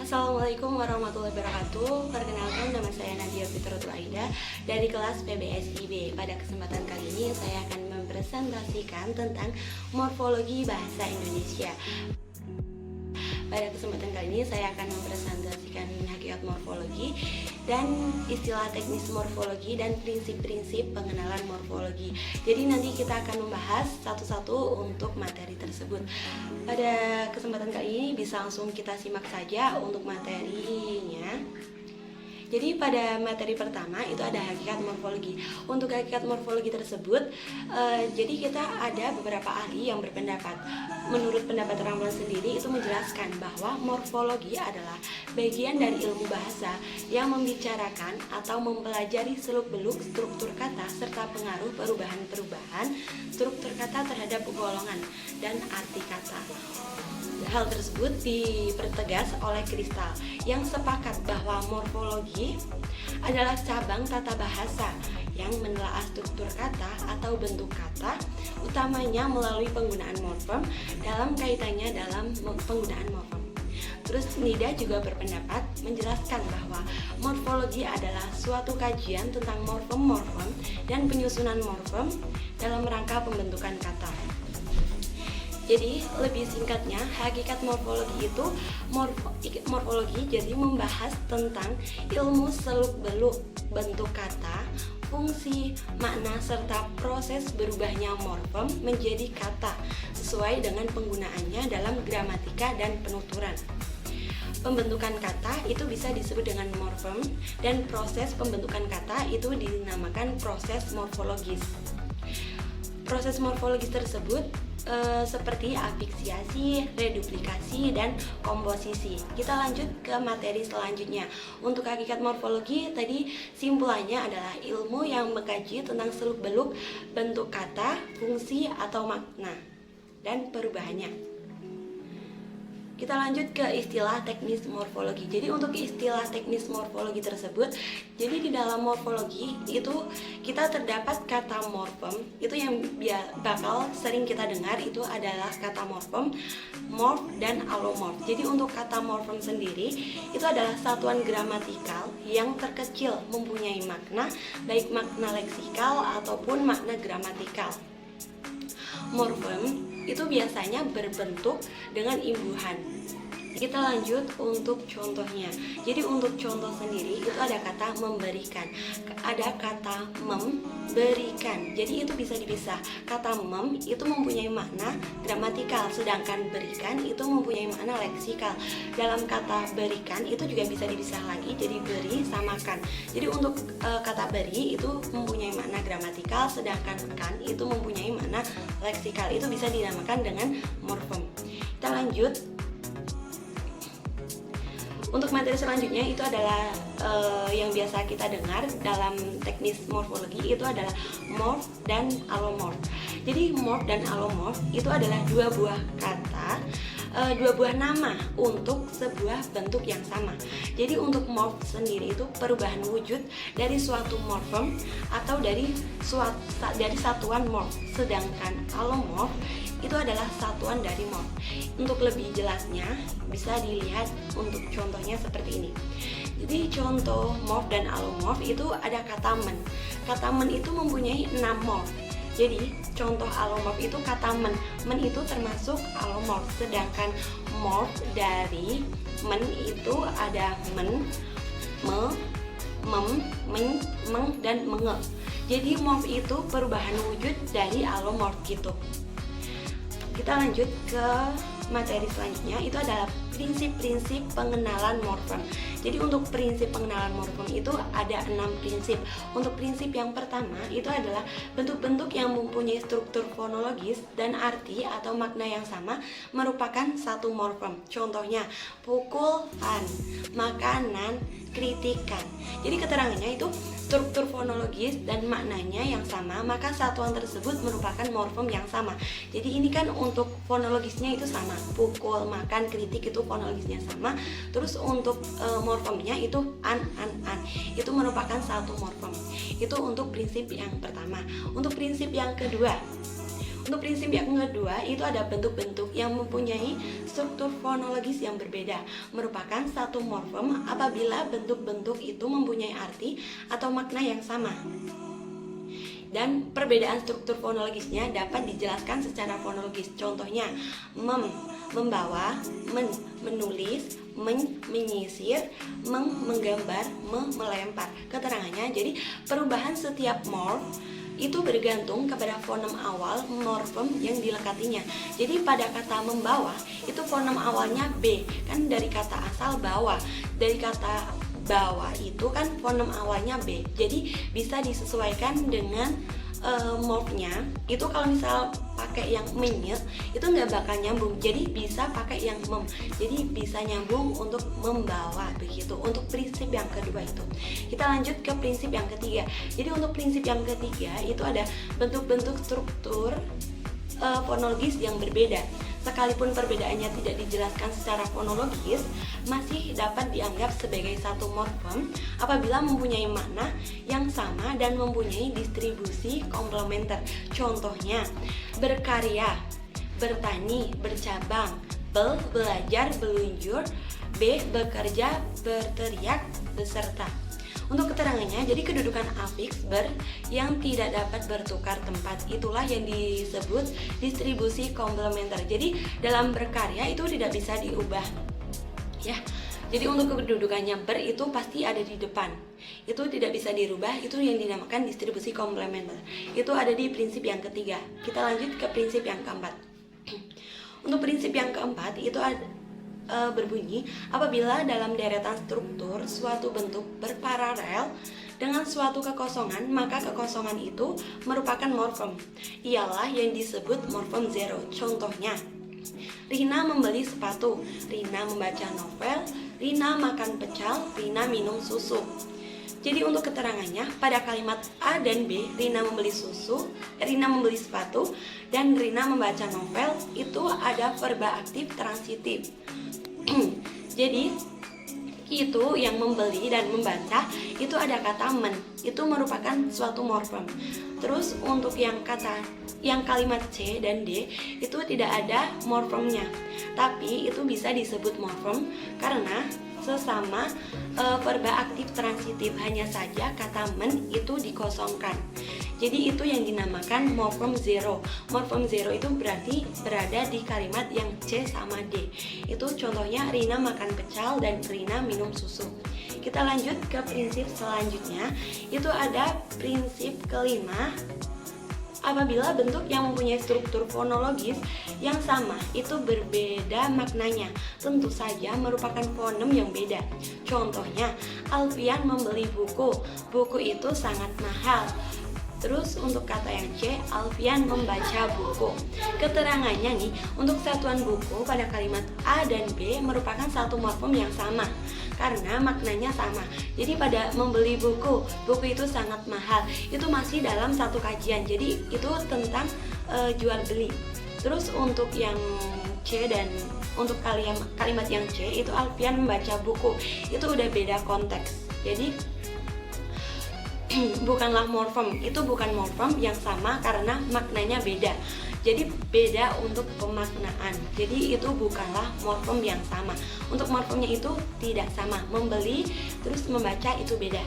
Assalamualaikum warahmatullahi wabarakatuh. Perkenalkan, nama saya Nadia Fitratul Aida dari kelas PBSIB. Pada kesempatan kali ini saya akan mempresentasikan tentang morfologi bahasa Indonesia. Pada kesempatan kali ini saya akan mempresentasikan hakikat morfologi dan istilah teknis morfologi dan prinsip-prinsip pengenalan morfologi. Jadi nanti kita akan membahas satu-satu untuk materi tersebut. Pada kesempatan kali ini bisa langsung kita simak saja untuk materinya. Jadi pada materi pertama itu ada hakikat morfologi. Untuk hakikat morfologi tersebut, jadi kita ada beberapa ahli yang berpendapat. Menurut pendapat Ramlan sendiri itu menjelaskan bahwa morfologi adalah bagian dari ilmu bahasa yang membicarakan atau mempelajari seluk-beluk struktur kata serta pengaruh perubahan-perubahan struktur kata terhadap golongan dan arti kata. Hal tersebut dipertegas oleh Kristal yang sepakat bahwa morfologi adalah cabang tata bahasa yang menelaah struktur kata atau bentuk kata, utamanya melalui penggunaan morfem dalam kaitannya dalam penggunaan morfem. Terus Nida juga berpendapat menjelaskan bahwa morfologi adalah suatu kajian tentang morfem-morfem dan penyusunan morfem dalam rangka pembentukan kata. Jadi lebih singkatnya, hakikat morfologi itu morfologi jadi membahas tentang ilmu seluk-beluk bentuk kata, fungsi, makna serta proses berubahnya morfem menjadi kata sesuai dengan penggunaannya dalam gramatika dan penuturan. Pembentukan kata itu bisa disebut dengan morfem dan proses pembentukan kata itu dinamakan proses morfologis. Proses morfologis tersebut seperti afiksiasi, reduplikasi, dan komposisi. Kita lanjut ke materi selanjutnya. Untuk hakikat morfologi tadi simpulannya adalah ilmu yang mengkaji tentang seluk-beluk bentuk kata, fungsi atau makna dan perubahannya. Kita lanjut ke istilah teknis morfologi. Jadi untuk istilah teknis morfologi tersebut, jadi di dalam morfologi itu kita terdapat kata morfem. Itu yang bakal sering kita dengar itu adalah kata morfem, morf dan alomorf. Jadi untuk kata morfem sendiri itu adalah satuan gramatikal yang terkecil mempunyai makna baik makna leksikal ataupun makna gramatikal. Morfem itu biasanya berbentuk dengan imbuhan. Kita lanjut untuk contohnya. Jadi untuk contoh sendiri itu ada kata memberikan, ada kata memberikan. Jadi itu bisa dipisah. Kata mem itu mempunyai makna gramatikal, sedangkan berikan itu mempunyai makna leksikal. Dalam kata berikan itu juga bisa dipisah lagi, jadi beri sama kan. Jadi untuk kata beri itu mempunyai makna gramatikal, sedangkan kan itu mempunyai makna leksikal. Itu bisa dinamakan dengan morfem. Kita lanjut. Untuk materi selanjutnya itu adalah yang biasa kita dengar dalam teknis morfologi itu adalah morf dan alomorf. Jadi morf dan alomorf itu adalah dua buah kata, dua buah nama untuk sebuah bentuk yang sama. Jadi untuk morf sendiri itu perubahan wujud dari suatu morfem atau dari satuan morf, sedangkan alomorf itu adalah satuan dari morf. Untuk lebih jelasnya bisa dilihat untuk contohnya seperti ini. Jadi contoh morf dan alomorf itu ada kata men. Kata men itu mempunyai 6 morf. Jadi contoh alomorf itu kata men. Men itu termasuk alomorf. Sedangkan morf dari men itu ada men, me, mem, men, meng, dan menge. Jadi morf itu perubahan wujud dari alomorf gitu. Kita lanjut ke materi selanjutnya, itu adalah prinsip-prinsip pengenalan morfem. Jadi untuk prinsip pengenalan morfem itu ada 6 prinsip. Untuk prinsip yang pertama itu adalah bentuk-bentuk yang mempunyai struktur fonologis dan arti atau makna yang sama merupakan satu morfem. Contohnya pukulan, makanan, kritikan. Jadi keterangannya itu struktur fonologis dan maknanya yang sama, maka satuan tersebut merupakan morfem yang sama. Jadi ini kan untuk fonologisnya itu sama, pukul, makan, kritik itu fonologisnya sama. Terus untuk morfemnya itu an, itu merupakan satu morfem. Itu untuk prinsip yang pertama. Untuk prinsip yang kedua, Untuk prinsip yang kedua, itu ada bentuk-bentuk yang mempunyai struktur fonologis yang berbeda, merupakan satu morfem apabila bentuk-bentuk itu mempunyai arti atau makna yang sama. Dan perbedaan struktur fonologisnya dapat dijelaskan secara fonologis. Contohnya, membawa, menulis, menyisir, menggambar, melempar. Keterangannya, jadi perubahan setiap morf itu bergantung kepada fonem awal morfem yang dilekatinya. Jadi pada kata membawa, itu fonem awalnya B, kan dari kata asal bawa. Dari kata bawa itu kan fonem awalnya B, jadi bisa disesuaikan dengan morfnya. Itu kalau misal pakai yang menyet itu nggak bakal nyambung, jadi bisa pakai yang jadi bisa nyambung untuk membawa begitu. Untuk prinsip yang kedua itu, kita lanjut ke prinsip yang ketiga. Jadi untuk prinsip yang ketiga itu ada bentuk-bentuk struktur fonologis yang berbeda. Sekalipun perbedaannya tidak dijelaskan secara fonologis, masih dapat dianggap sebagai satu morfem apabila mempunyai makna yang sama dan mempunyai distribusi komplementer. Contohnya, berkarya, bertani, bercabang, belajar, beluncur, bekerja, berteriak, beserta. Untuk keterangannya, jadi kedudukan afiks yang tidak dapat bertukar tempat, itulah yang disebut distribusi komplementer. Jadi dalam berkarya itu tidak bisa diubah, ya. Jadi untuk kedudukannya itu pasti ada di depan, itu tidak bisa dirubah, itu yang dinamakan distribusi komplementer. Itu ada di prinsip yang ketiga. Kita lanjut ke prinsip yang keempat. Untuk prinsip yang keempat itu berbunyi, apabila dalam deretan struktur suatu bentuk berparalel dengan suatu kekosongan, maka kekosongan itu merupakan morfem. Ialah yang disebut morfem zero. Contohnya, Rina membeli sepatu, Rina membaca novel, Rina makan pecel, Rina minum susu. Jadi untuk keterangannya, pada kalimat A dan B, Rina membeli susu, Rina membeli sepatu, dan Rina membaca novel, itu ada verba aktif transitif. Jadi itu yang membeli dan membaca itu ada kata itu merupakan suatu morfem. Terus untuk yang kalimat C dan D itu tidak ada morfemnya, tapi itu bisa disebut morfem karena sesama verba aktif transitif, hanya saja kata itu dikosongkan. Jadi itu yang dinamakan morfem zero. Morfem zero itu berarti berada di kalimat yang C sama D. Itu contohnya Rina makan pecel dan Rina minum susu. Kita lanjut ke prinsip selanjutnya. Itu ada prinsip kelima. Apabila bentuk yang mempunyai struktur fonologis yang sama itu berbeda maknanya, tentu saja merupakan fonem yang beda. Contohnya, Alfian membeli buku. Buku itu sangat mahal. Terus untuk kata yang C, Alfian membaca buku. Keterangannya nih, untuk satuan buku pada kalimat A dan B merupakan satu morfem yang sama karena maknanya sama. Jadi pada membeli buku itu sangat mahal, itu masih dalam satu kajian. Jadi itu tentang jual beli. Terus untuk yang C dan untuk kalimat yang C itu Alfian membaca buku, itu udah beda konteks. Jadi bukanlah morfem, itu bukan morfem yang sama karena maknanya beda. Jadi beda untuk pemaknaan. Jadi itu bukanlah morfem yang sama. Untuk morfemnya itu tidak sama. Membeli terus membaca itu beda.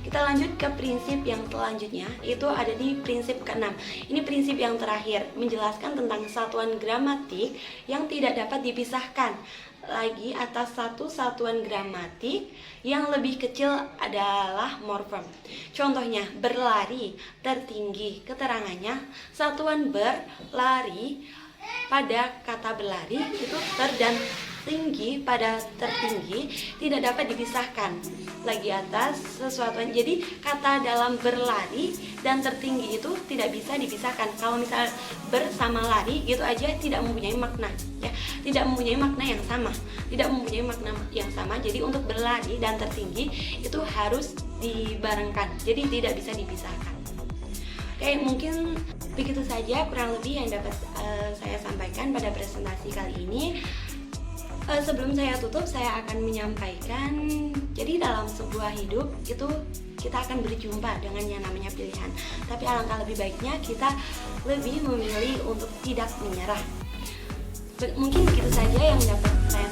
Kita lanjut ke prinsip yang selanjutnya, itu ada di prinsip ke-6. Ini prinsip yang terakhir, menjelaskan tentang satuan gramatik yang tidak dapat dipisahkan lagi atas satu satuan gramatik yang lebih kecil adalah morfem. Contohnya, berlari, tertinggi. Keterangannya, satuan berlari pada kata berlari itu dan tinggi pada tertinggi tidak dapat dipisahkan lagi atas sesuatu. Jadi kata dalam berlari dan tertinggi itu tidak bisa dipisahkan. Kalau misal bersama lari gitu aja tidak mempunyai makna, ya, tidak mempunyai makna yang sama, tidak mempunyai makna yang sama. Jadi untuk berlari dan tertinggi itu harus dibarengkan, jadi tidak bisa dipisahkan. Oke, mungkin begitu saja kurang lebih yang dapat saya sampaikan pada presentasi kali ini. Sebelum saya tutup, saya akan menyampaikan, jadi dalam sebuah hidup itu kita akan berjumpa dengan yang namanya pilihan. Tapi alangkah lebih baiknya kita lebih memilih untuk tidak menyerah. Mungkin begitu saja yang dapat saya